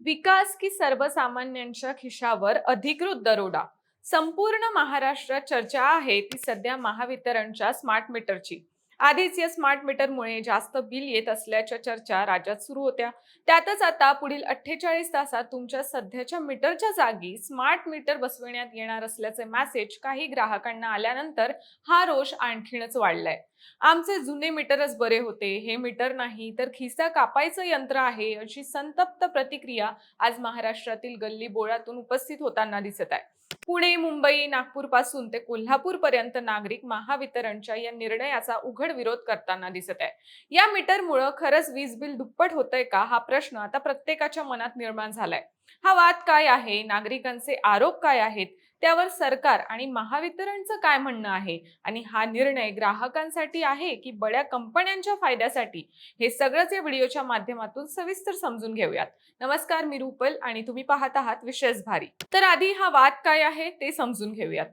विकास की सर्वसामान्यांच्या खिशावर अधिकृत दरोडा. संपूर्ण महाराष्ट्रात चर्चा आहे ती सध्या महावितरणच्या स्मार्ट मीटरची. आधीच या स्मार्ट मीटरमुळे जास्त बिल येत असल्याच्या चर्चा राज्यात सुरू होत्या. त्यातच आता पुढील 48 तासात तुमच्या सध्याच्या मीटरच्या जागी स्मार्ट मीटर बसविण्यात येणार असल्याचे मेसेज काही ग्राहकांना आल्यानंतर हा रोष आणखीनच वाढलाय. आमचे जुने मीटरच बरे होते, हे मीटर नाही तर खिसा कापायचं यंत्र आहे, अशी संतप्त प्रतिक्रिया आज महाराष्ट्रातील गल्ली बोळातून उपस्थित होताना दिसत आहे. पुणे, मुंबई, नागपूर पासून ते कोल्हापूर पर्यंत नागरिक महावितरणच्या या निर्णयाचा उघड विरोध करताना दिसत आहे. या मीटरमुळे खरंच वीज बिल दुप्पट होतंय का, हा प्रश्न आता प्रत्येकाच्या मनात निर्माण झालाय. हा वाद काय आहे, नागरिकांचे आरोप काय आहेत, त्यावर सरकार आणि महावितरणचं काय म्हणणं आहे, आणि हा निर्णय ग्राहकांसाठी आहे की बड्या कंपन्यांच्या फायद्यासाठी, हे सगळंच या व्हिडिओच्या माध्यमातून सविस्तर समजून घेऊयात. नमस्कार, मी रुपल आणि तुम्ही पाहत आहात विशेष भारी. तर आधी हा वाद काय आहे ते समजून घेऊयात.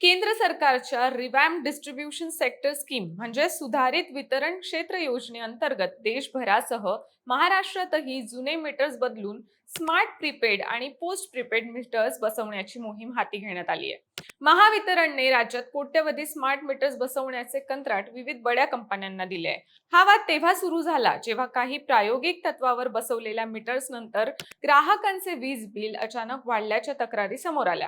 केंद्र सरकारच्या रिवॅम्प डिस्ट्रीब्युशन सेक्टर स्कीम म्हणजे सुधारित वितरण क्षेत्र योजनेअंतर्गत देशभरासह महाराष्ट्रातही जुने मीटर्स बदलून स्मार्ट प्रीपेड आणि पोस्ट प्रीपेड मीटर्स बसवण्याची मोहीम हाती घेण्यात आली आहे. महावितरणने राज्यात कोट्यवधी स्मार्ट मीटर्स बसवण्याचे कंत्राट विविध बड्या कंपन्यांना दिले आहे. हा वाद तेव्हा सुरू झाला जेव्हा काही प्रायोगिक तत्वावर बसवलेल्या मीटर्स नंतर ग्राहकांचे वीज बिल अचानक वाढल्याच्या तक्रारी समोर आल्या.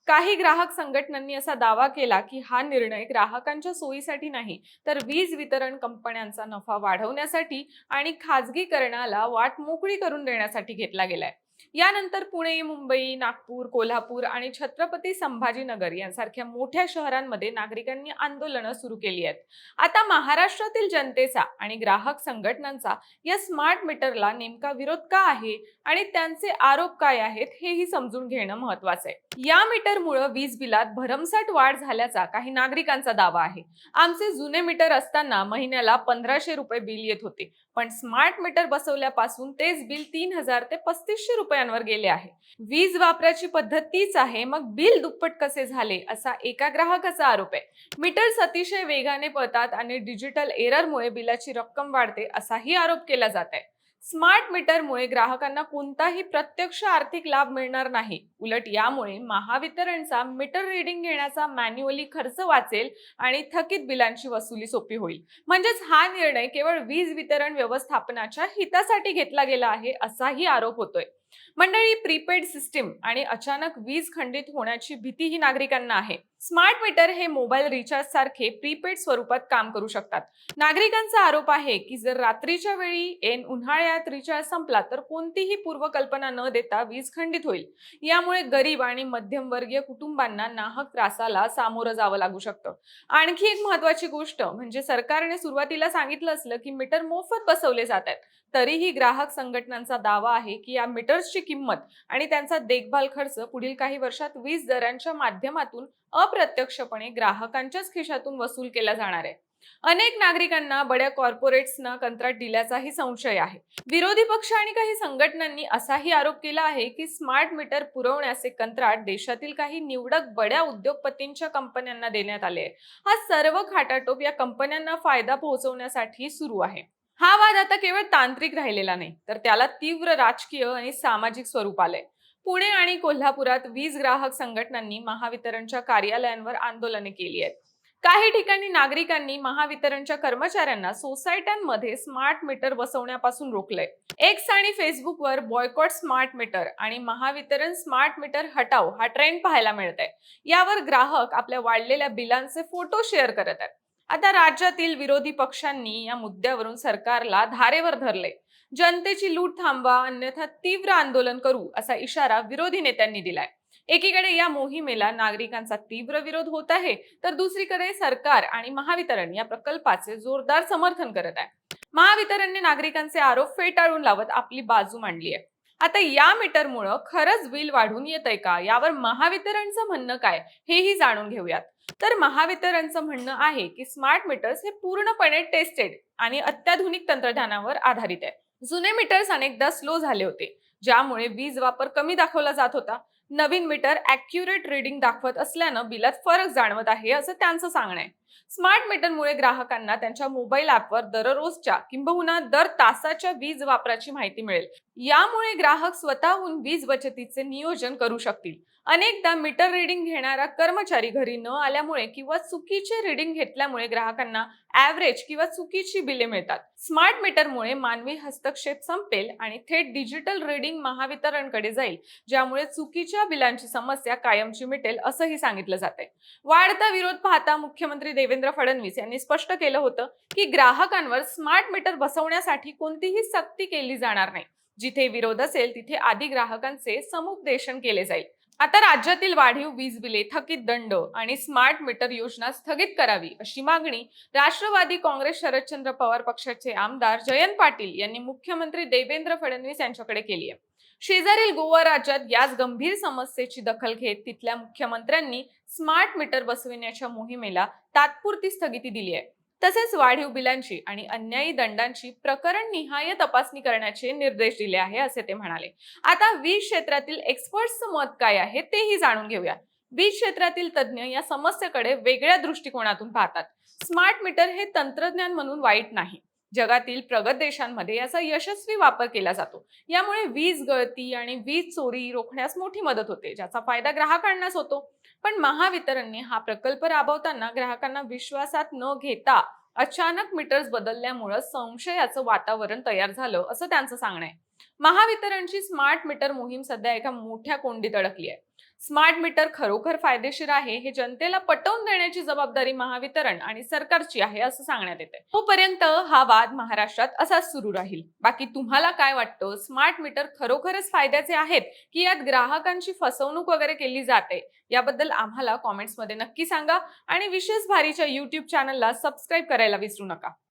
काही ग्राहक संघटनांनी असा दावा केला की हा निर्णय ग्राहकांच्या सोयीसाठी नाही तर वीज वितरण कंपन्यांचा नफा वाढवण्यासाठी आणि खाजगीकरणाला वाट मोकळी करून देण्यासाठी घेतला गेलाय. यानंतर पुणे, मुंबई, नागपूर, कोल्हापूर आणि छत्रपती संभाजीनगर यांसारख्या मोठ्या शहरांमध्ये नागरिकांनी आंदोलनं सुरू केली आहेत. आता महाराष्ट्रातील जनतेचा आणि ग्राहक संघटनांचा या स्मार्ट मीटरला नेमका विरोध का आहे आणि त्यांचे आरोप काय आहेत हेही समजून घेणं महत्त्वाचं आहे. या मीटरमुळे वीज बिलात भरमसाठ वाढ झाल्याचा काही नागरिकांचा दावा आहे. आमचे जुने मीटर असताना महिन्याला 1500 रुपये बिल येत होते, पण स्मार्ट मीटर बसवल्यापासून तेच बिल 3000 ते 3500 रुपयांवर गेले आहे. वीज वापराची पद्धत तीच आहे, मग बिल दुप्पट कसे झाले, असा एका ग्राहकाचा आरोप आहे. मीटर्स अतिशय वेगाने पळतात आणि डिजिटल एररमुळे बिलाची रक्कम वाढते, असाही आरोप केला जात आहे. स्मार्ट मीटरमुळे ग्राहकांना कोणताही प्रत्यक्ष आर्थिक लाभ मिळणार नाही. उलट यामुळे महावितरणचा मीटर रीडिंग घेण्याचा मॅन्युअली खर्च वाचेल आणि थकीत बिलांची वसुली सोपी होईल. म्हणजेच हा निर्णय केवळ वीज वितरण व्यवस्थापनाच्या हितासाठी घेतला गेला आहे, असाही आरोप होतोय. मंडळी, प्रीपेड सिस्टीम आणि अचानक वीज खंडित होण्याची भीतीही नागरिकांना आहे. स्मार्ट मीटर हे मोबाईल रिचार्ज सारखे प्रीपेड स्वरूपात काम करू शकतात. नागरिकांचा आरोप आहे की जर रात्रीच्या वेळी ऐन उन्हाळ्यात रिचार्ज संपला तर कोणतीही पूर्वकल्पना न देता वीज खंडित होईल. यामुळे गरीब आणि मध्यमवर्गीय कुटुंबांना नाहक त्रासाला सामोरं जावं लागू शकतं. आणखी एक महत्त्वाची गोष्ट म्हणजे सरकारने सुरुवातीला सांगितलं असलं की मीटर मोफत बसवले जात आहेत, तरीही ग्राहक संघटनांचा दावा आहे की या मीटर्सची किंमत आणि त्यांचा देखभाल खर्च पुढील काही वर्षात वीज दरांच्या माध्यमातून अप्रत्यक्षपणे ग्राहकांच्याच खिशातून वसूल केला जाणार आहे. अनेक नागरिकांना बड्या कॉर्पोरेट्सना कंत्राट दिल्याचाही संशय आहे. विरोधी पक्ष आणि काही संघटनांनी असाही आरोप केला आहे की स्मार्ट मीटर पुरवण्याचे कंत्राट देशातील काही निवडक बड्या उद्योगपतींच्या कंपन्यांना देण्यात आले आहे. हा सर्व खाटाटोप या कंपन्यांना फायदा पोहोचवण्यासाठी सुरू आहे. हा वाद आता केवळ तांत्रिक राहिलेला नाही, तर त्याला तीव्र राजकीय आणि सामाजिक स्वरूप आलंय. पुणे आणि कोल्हापुरात वीज ग्राहक संघटनांनी महावितरणच्या कार्यालयांवर आंदोलने केली आहेत. काही ठिकाणी नागरिकांनी महावितरणच्या कर्मचाऱ्यांना सोसायट्यांमध्ये स्मार्ट मीटर बसवण्यापासून रोखलंय. एक्स आणि फेसबुकवर बॉयकॉट स्मार्ट मीटर आणि महावितरण स्मार्ट मीटर हटाव हा ट्रेंड पाहायला मिळत आहे. यावर ग्राहक आपल्या वाढलेल्या बिलांचे फोटो शेअर करत आहेत. आता राज्यातील विरोधी पक्षांनी या मुद्द्यावरून सरकारला धारेवर धरले. जनतेची लूट थांबवा, अन्यथा तीव्र आंदोलन करू, असा इशारा विरोधी नेत्यांनी दिलाय. एकीकडे या मोहिमेला नागरिकांचा तीव्र विरोध होत आहे, तर दुसरीकडे सरकार आणि महावितरण या प्रकल्पाचे जोरदार समर्थन करत आहे. महावितरणने नागरिकांचे आरोप फेटाळून लावत आपली बाजू मांडली आहे. आता या मीटरमुळे खरंच बिल वाढून येतंय का, यावर महावितरणचं म्हणणं काय हेही जाणून घेऊयात. तर महावितरणचं म्हणणं आहे की स्मार्ट मीटर्स हे पूर्णपणे टेस्टेड आणि अत्याधुनिक तंत्रज्ञानावर आधारित आहे. जुने मीटर्स अनेकदा स्लो झाले होते, ज्यामुळे वीज वापर कमी दाखवला जात होता. नवीन मीटर ॲक्युरेट रीडिंग दाखवत असल्यानं बिलात फरक जाणवत आहे, असं त्यांचं सांगणं आहे. स्मार्ट मीटरमुळे ग्राहकांना त्यांच्या मोबाईल ऍपवर दररोजच्या किंबहुना दर तासाच्या वीज वापराची माहिती मिळेल. यामुळे ग्राहक स्वतःहून वीज बचतीचे नियोजन करू शकतील. अनेकदा मीटर रीडिंग घेणारा कर्मचारी घरी न आल्यामुळे किंवा चुकीचे रीडिंग घेतल्यामुळे ग्राहकांना ॲव्हरेज किंवा चुकीची बिले मिळतात. स्मार्ट मीटरमुळे मानवी हस्तक्षेप संपेल आणि थेट डिजिटल रीडिंग महावितरणकडे जाईल, ज्यामुळे चुकीच्या बिलांची समस्या कायमची मिटेल असंही सांगितलं जातंय. वाढता विरोध पाहता मुख्यमंत्री देवेंद्र फडणवीस यांनी स्पष्ट केलं होतं की ग्राहकांवर स्मार्ट मीटर बसवण्यासाठी कोणतीही सक्ती केली जाणार नाही. जिथे विरोध असेल तिथे आधी ग्राहकांचे समुपदेशन केले जाईल. आता राज्यातील वाढीव वीज बिले, थकीत दंड आणि स्मार्ट मीटर योजना स्थगित करावी अशी मागणी राष्ट्रवादी काँग्रेस शरदचंद्र पवार पक्षाचे आमदार जयंत पाटील यांनी मुख्यमंत्री देवेंद्र फडणवीस यांच्याकडे केली आहे. शेजारील गोवा राज्यात याच गंभीर समस्येची दखल घेत तिथल्या मुख्यमंत्र्यांनी स्मार्ट मीटर बसविण्याच्या मोहिमेला तात्पुरती स्थगिती दिली आहे. तसेच वाढीव बिलांची आणि अन्यायी दंडांची प्रकरण निहाय तपासणी करण्याचे निर्देश दिले आहे असे ते म्हणाले. आता वीज क्षेत्रातील एक्सपर्ट्सचं मत काय आहे तेही जाणून घेऊया. वीज क्षेत्रातील तज्ज्ञ या समस्येकडे वेगळ्या दृष्टिकोनातून पाहतात. स्मार्ट मीटर हे तंत्रज्ञान म्हणून वाईट नाही. जगातील प्रगत देशांमध्ये याचा यशस्वी वापर केला जातो. यामुळे वीज गळती आणि वीज चोरी रोखण्यास मोठी मदत होते, ज्याचा फायदा ग्राहकांनाच होतो. पण महावितरणने हा प्रकल्प राबवताना ग्राहकांना विश्वासात न घेता अचानक मीटर्स बदलल्यामुळे संशयाचं वातावरण तयार झालं असं त्यांचं सांगणं आहे. महावितरणची स्मार्ट मीटर मोहीम सध्या एका मोठ्या कोंडीत अडकली आहे. स्मार्ट मीटर खरोखर फायदेशीर आहे हे जनतेला पटवून देण्याची जबाबदारी महावितरण आणि सरकारची आहे असं सांगण्यात येते. तोपर्यंत हा वाद महाराष्ट्रात असाच सुरू राहील. बाकी तुम्हाला काय वाटतं? स्मार्ट मीटर खरोखरच फायद्याचे आहेत की यात ग्राहकांची फसवणूक वगैरे केली जाते? याबद्दल आम्हाला कॉमेंट्समध्ये नक्की सांगा आणि विशेष भारीच्या YouTube चॅनलला सबस्क्राईब करायला विसरू नका.